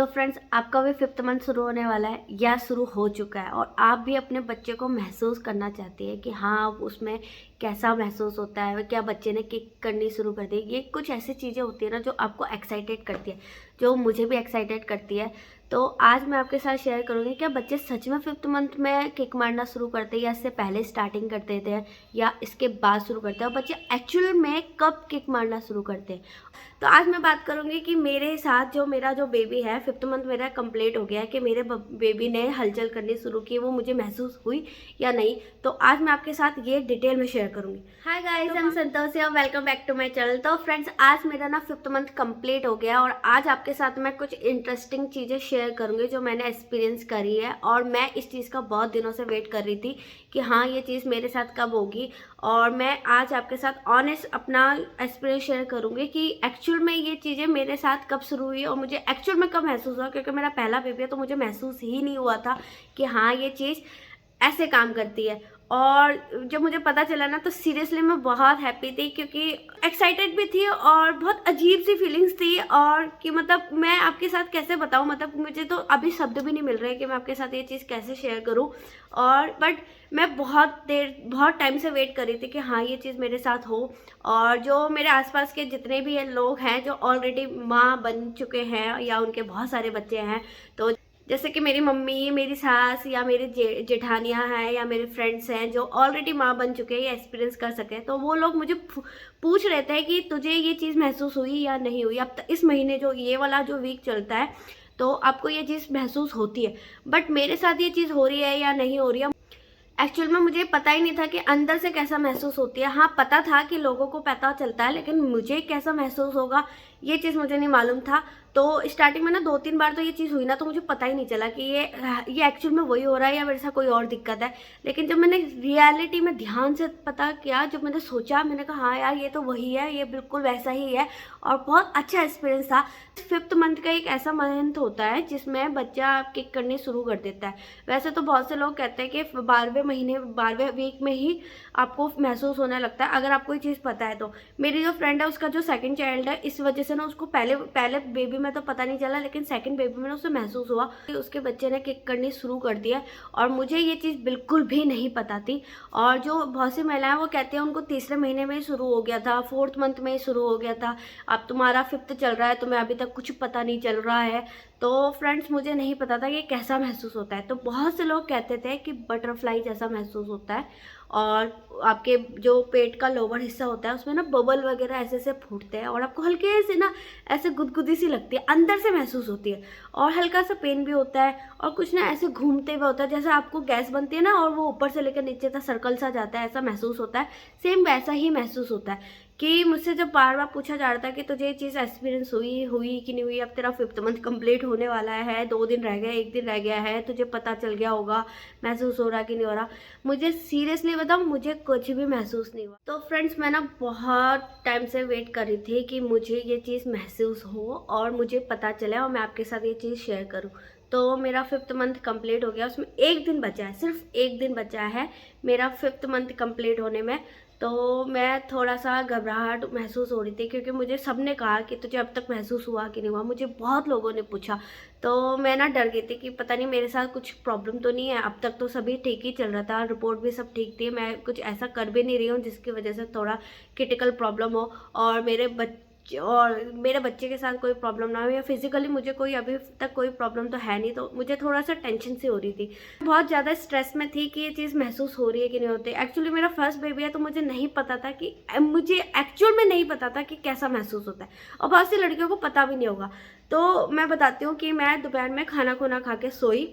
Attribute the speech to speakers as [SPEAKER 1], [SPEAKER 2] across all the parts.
[SPEAKER 1] तो फ्रेंड्स, आपका भी 5th मंथ शुरू होने वाला है या शुरू हो चुका है और आप भी अपने बच्चे को महसूस करना चाहती है कि हाँ उसमें कैसा महसूस होता है, क्या बच्चे ने किक करनी शुरू कर दी। ये कुछ ऐसी चीज़ें होती है ना जो आपको एक्साइटेड करती है, जो मुझे भी एक्साइटेड करती है। तो आज मैं आपके साथ शेयर करूँगी क्या बच्चे सच में 5th मंथ में किक मारना शुरू करते हैं या इससे पहले स्टार्टिंग करते थे या इसके बाद शुरू करते हैं, और बच्चे एक्चुअल में कब किक मारना शुरू करते हैं। तो आज मैं बात करूँगी कि मेरे साथ जो मेरा बेबी है, 5th मंथ मेरा कंप्लीट हो गया है, कि मेरे बेबी ने हलचल करनी शुरू की, वो मुझे महसूस हुई या नहीं। तो आज मैं आपके साथ ये डिटेल में शेयर करूँगी। Hi guys, I am Santoshi और welcome back to my channel. तो फ्रेंड्स, आज मेरा 5th मंथ कंप्लीट हो गया और आज आपके साथ मैं कुछ इंटरेस्टिंग चीज़ें शेयर करूँगी जो मैंने एक्सपीरियंस करी है, और मैं इस चीज़ का बहुत दिनों से वेट कर रही थी कि हाँ ये चीज़ मेरे साथ कब होगी। और मैं आज आपके साथ ऑनेस्ट अपना एक्सपीरियंस शेयर करूँगी कि एक्चुअल में ये चीज़ें मेरे साथ कब शुरू हुई और मुझे एक्चुअल में कब महसूस हुआ, क्योंकि मेरा पहला बेबी है तो मुझे महसूस ही नहीं हुआ था कि हाँ ये चीज़ ऐसे काम करती है। और जब मुझे पता चला ना तो सीरियसली मैं बहुत हैप्पी थी, क्योंकि एक्साइटेड भी थी और बहुत अजीब सी फीलिंग्स थी। और कि मतलब मैं आपके साथ कैसे बताऊँ, मतलब मुझे तो अभी शब्द भी नहीं मिल रहे कि मैं आपके साथ ये चीज़ कैसे शेयर करूँ। और बट मैं बहुत टाइम से वेट कर रही थी कि हाँ ये चीज़ मेरे साथ हो। और जो मेरे आसपास के जितने भी लोग हैं जो ऑलरेडी माँ बन चुके हैं या उनके बहुत सारे बच्चे हैं, तो जैसे कि मेरी मम्मी, मेरी सास या मेरी जेठानियाँ हैं या मेरे फ्रेंड्स हैं जो ऑलरेडी माँ बन चुके हैं या एक्सपीरियंस कर सके, तो वो लोग मुझे पूछ रहे थे कि तुझे ये चीज़ महसूस हुई या नहीं हुई। अब इस महीने जो ये वाला जो वीक चलता है तो आपको ये चीज़ महसूस होती है, बट मेरे साथ ये चीज़ हो रही है या नहीं हो रही है एक्चुअल में मुझे पता ही नहीं था कि अंदर से कैसा महसूस होती है। हाँ पता था कि लोगों को पता चलता है, लेकिन मुझे कैसा महसूस होगा ये चीज़ मुझे नहीं मालूम था। तो स्टार्टिंग में ना 2-3 बार तो ये चीज़ हुई ना, तो मुझे पता ही नहीं चला कि ये एक्चुअल में वही हो रहा है या मेरे साथ कोई और दिक्कत है। लेकिन जब मैंने रियलिटी में ध्यान से पता किया, जब मैंने सोचा, मैंने कहा हाँ यार ये तो वही है, ये बिल्कुल वैसा ही है। और बहुत अच्छा एक्सपीरियंस था। 5th मंथ का एक ऐसा मंथ होता है जिसमें बच्चा किक करनी शुरू कर देता है। वैसे तो बहुत से लोग कहते हैं कि 12वें महीने 12वें वीक में ही आपको महसूस होने लगता है, अगर आपको ये चीज़ पता है तो। मेरी जो फ्रेंड है उसका जो सेकंड चाइल्ड है, इस वजह से ना उसको पहले बेबी में तो पता नहीं चला, लेकिन सेकंड बेबी में उसे महसूस हुआ कि उसके बच्चे ने किक करनी शुरू कर दिया। और मुझे ये चीज़ बिल्कुल भी नहीं पता थी। और जो बहुत सी महिलाएं वो कहती हैं उनको 3रे महीने में ही शुरू हो गया था, 4th मंथ में ही शुरू हो गया था, अब तुम्हारा 5th चल रहा है, तुम्हें अभी तक कुछ पता नहीं चल रहा है। तो फ्रेंड्स, मुझे नहीं पता था कि कैसा महसूस होता है। तो बहुत से लोग कहते थे कि बटरफ्लाई जैसा महसूस होता है, और आपके जो पेट का लोअर हिस्सा होता है उसमें ना बबल वगैरह ऐसे ऐसे फूटते हैं और आपको हल्के से ना ऐसे गुदगुदी सी लगती है, अंदर से महसूस होती है। और हल्का सा पेन भी होता है, और कुछ ना ऐसे घूमते हुए होता है, जैसे आपको गैस बनती है ना और वो ऊपर से लेकर नीचे तक सर्कल सा जाता है, ऐसा महसूस होता है। सेम वैसा ही महसूस होता है। कि मुझसे जब बार बार पूछा जा रहा था कि तुझे ये चीज़ एक्सपीरियंस हुई कि नहीं हुई, अब तेरा 5th मंथ कंप्लीट होने वाला है, 2 दिन रह गए, 1 दिन रह गया है, तुझे पता चल गया होगा महसूस हो रहा कि नहीं हो रहा। मुझे सीरियसली बताऊँ, मुझे कुछ भी महसूस नहीं हुआ। तो फ्रेंड्स, मैं ना बहुत टाइम से वेट कर रही थी कि मुझे ये चीज़ महसूस हो और मुझे पता चले और मैं आपके साथ ये चीज़ शेयर करूँ। तो मेरा 5th मंथ कंप्लीट हो गया, उसमें 1 दिन बचा है, सिर्फ 1 दिन बचा है मेरा 5th मंथ कंप्लीट होने में। तो मैं थोड़ा सा घबराहट महसूस हो रही थी, क्योंकि मुझे सबने कहा कि तुझे अब तक महसूस हुआ कि नहीं हुआ, मुझे बहुत लोगों ने पूछा। तो मैं ना डर गई थी कि पता नहीं मेरे साथ कुछ प्रॉब्लम तो नहीं है। अब तक तो सभी ठीक ही चल रहा था, रिपोर्ट भी सब ठीक थी, मैं कुछ ऐसा कर भी नहीं रही हूँ जिसकी वजह से थोड़ा क्रिटिकल प्रॉब्लम हो और मेरे बच्चे के साथ कोई प्रॉब्लम ना हो, या फिजिकली मुझे कोई अभी तक कोई प्रॉब्लम तो है नहीं। तो मुझे थोड़ा सा टेंशन सी हो रही थी, बहुत ज़्यादा स्ट्रेस में थी कि ये चीज़ महसूस हो रही है कि नहीं होती। एक्चुअली मेरा फर्स्ट बेबी है, तो मुझे नहीं पता था कि मुझे एक्चुअल में नहीं पता था कि कैसा महसूस होता है, और बहुत सी लड़कियों को पता भी नहीं होगा। तो मैं बताती हूँ कि मैं दोपहर में खाना खुना खा के सोई,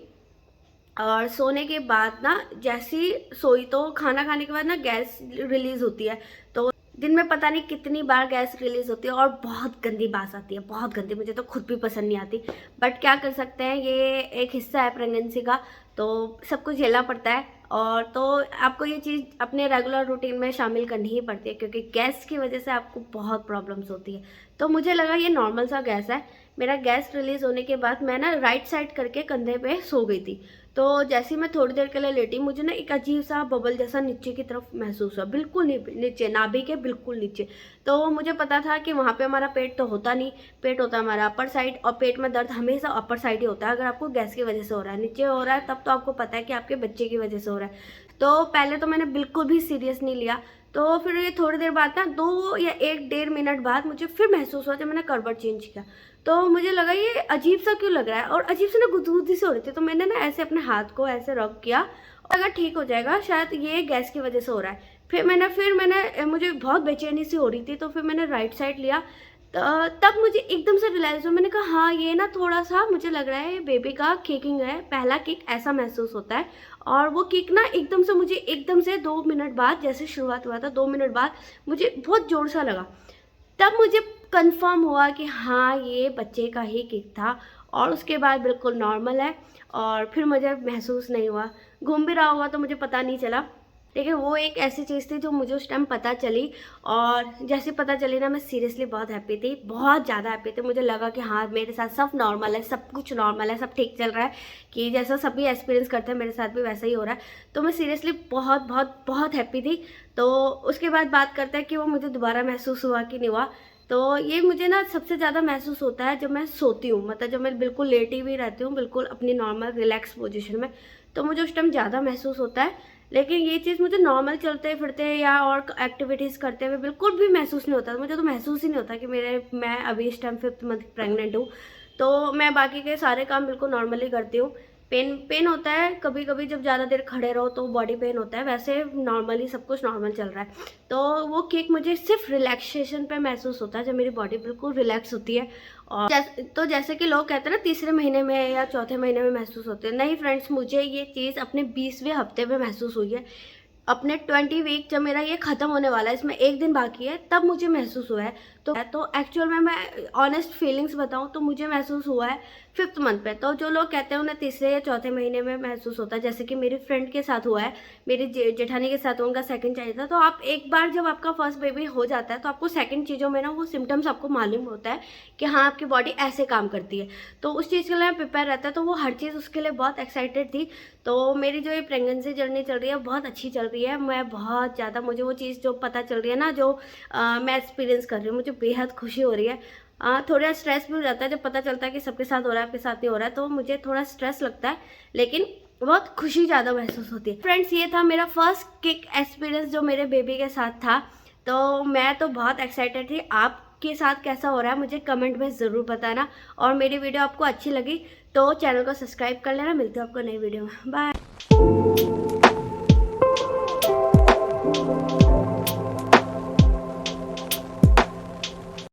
[SPEAKER 1] और सोने के बाद ना जैसी सोई तो खाना खाने के बाद ना गैस रिलीज़ होती है। तो दिन में पता नहीं कितनी बार गैस रिलीज़ होती है और बहुत गंदी बास आती है, बहुत गंदी, मुझे तो खुद भी पसंद नहीं आती। बट क्या कर सकते हैं, ये एक हिस्सा है प्रेगनेंसी का, तो सब कुछ झेलना पड़ता है। और तो आपको ये चीज़ अपने रेगुलर रूटीन में शामिल करनी ही पड़ती है, क्योंकि गैस की वजह से आपको बहुत प्रॉब्लम्स होती है। तो मुझे लगा ये नॉर्मल सा गैस है, मेरा गैस रिलीज़ होने के बाद मैं ना राइट साइड करके कंधे पे सो गई थी। तो जैसे ही मैं थोड़ी देर के लिए लेटी, मुझे ना एक अजीब सा बबल जैसा नीचे की तरफ महसूस हुआ, बिल्कुल नीचे, नाभि के बिल्कुल नीचे। तो मुझे पता था कि वहाँ पे हमारा पेट तो होता नहीं, पेट होता है हमारा अपर साइड, और पेट में दर्द हमेशा अपर साइड ही होता है। अगर आपको गैस की वजह से हो रहा है, नीचे हो रहा है, तब तो आपको पता है कि आपके बच्चे की वजह से हो रहा है। तो पहले तो मैंने बिल्कुल भी सीरियस नहीं लिया। तो फिर ये थोड़ी देर बाद ना 2 या 1 डेढ़ मिनट बाद मुझे फिर महसूस हुआ, जब मैंने करवट चेंज किया तो मुझे लगा ये अजीब सा क्यों लग रहा है, और अजीब से ना गुदगुदी से हो रही थी। तो मैंने ना ऐसे अपने हाथ को ऐसे रब किया और लगा ठीक हो जाएगा, शायद ये गैस की वजह से हो रहा है। फिर मैंने मुझे बहुत बेचैनी सी हो रही थी, तो फिर मैंने राइट साइड लिया। तब मुझे एकदम से रियलाइज़ हुआ, मैंने कहा हाँ ये ना थोड़ा सा मुझे लग रहा है बेबी का किकिंग है, पहला किक ऐसा महसूस होता है। और वो किक ना एकदम से 2 मिनट बाद, जैसे शुरुआत हुआ था 2 मिनट बाद मुझे बहुत ज़ोर सा लगा। तब मुझे कंफर्म हुआ कि हाँ ये बच्चे का ही किक था, और उसके बाद बिल्कुल नॉर्मल है, और फिर मुझे महसूस नहीं हुआ। घूम भी रहा होगा तो मुझे पता नहीं चला, लेकिन वो एक ऐसी चीज़ थी जो मुझे उस टाइम पता चली। और जैसे पता चली ना, मैं सीरियसली बहुत हैप्पी थी, बहुत ज़्यादा हैप्पी थी। मुझे लगा कि हाँ मेरे साथ सब नॉर्मल है, सब कुछ नॉर्मल है, सब ठीक चल रहा है, कि जैसा सभी एक्सपीरियंस करते हैं मेरे साथ भी वैसा ही हो रहा है। तो मैं सीरियसली बहुत बहुत बहुत हैप्पी थी। तो उसके बाद बात करते हैं कि वो मुझे दोबारा महसूस हुआ कि नहीं हुआ। तो ये मुझे ना सबसे ज़्यादा महसूस होता है जब मैं सोती हूँ, मतलब जब मैं बिल्कुल लेटी हुई रहती हूँ, बिल्कुल अपनी नॉर्मल रिलैक्स पोजीशन में, तो मुझे उस टाइम ज़्यादा महसूस होता है। लेकिन ये चीज़ मुझे नॉर्मल चलते फिरते या और एक्टिविटीज़ करते हुए बिल्कुल भी महसूस नहीं होता। मुझे तो महसूस ही नहीं होता कि मैं अभी इस टाइम 5th मंथ प्रेग्नेंट हूँ। तो मैं बाकी के सारे काम बिल्कुल नॉर्मली करती हूँ। पेन होता है कभी कभी, जब ज़्यादा देर खड़े रहो तो बॉडी पेन होता है, वैसे नॉर्मली सब कुछ नॉर्मल चल रहा है। तो वो किक मुझे सिर्फ रिलैक्सेशन पे महसूस होता है, जब मेरी बॉडी बिल्कुल रिलैक्स होती है। और जैसे कि लोग कहते हैं ना तीसरे महीने में या चौथे महीने में महसूस होते हैं, नहीं फ्रेंड्स, मुझे ये चीज़ अपने 20वें हफ्ते में महसूस हुई है। अपने 20 वीक जब मेरा ये ख़त्म होने वाला है, इसमें 1 दिन बाकी है, तब मुझे महसूस हुआ है। तो एक्चुअल में मैं ऑनेस्ट फीलिंग्स बताऊँ तो मुझे महसूस हुआ है 5th मंथ पे। तो जो लोग कहते हैं उन्हें तीसरे या चौथे महीने में महसूस होता है, जैसे कि मेरी फ्रेंड के साथ हुआ है, मेरी जेठानी के साथ उनका सेकंड चाइल्ड था। तो आप एक बार जब आपका फर्स्ट बेबी हो जाता है तो आपको सेकंड चीज़ों में ना वो सिम्टम्स आपको मालूम होता है कि हाँ आपकी बॉडी ऐसे काम करती है। तो उस चीज़ के लिए प्रिपेयर रहता है, तो वो हर चीज़ उसके लिए बहुत एक्साइटेड थी। तो मेरी जो ये प्रेगनेंसी जर्नी चल रही है बहुत अच्छी चल रही है। मैं बहुत ज़्यादा, मुझे वो चीज़ जो पता चल रही है ना, जो मैं एक्सपीरियंस कर रही हूँ, मुझे बेहद खुशी हो रही है। थोड़ा स्ट्रेस भी हो जाता है जब पता चलता है कि सबके साथ हो रहा है, आपके साथ नहीं हो रहा है, तो मुझे थोड़ा स्ट्रेस लगता है, लेकिन बहुत खुशी ज़्यादा महसूस होती है। फ्रेंड्स, ये था मेरा फर्स्ट किक एक्सपीरियंस जो मेरे बेबी के साथ था। तो मैं तो बहुत एक्साइटेड थी। आपके साथ कैसा हो रहा है मुझे कमेंट में ज़रूर बताना, और मेरी वीडियो आपको अच्छी लगी तो चैनल को सब्सक्राइब कर लेना। मिलती हूँ आपको नई वीडियो में। बाय।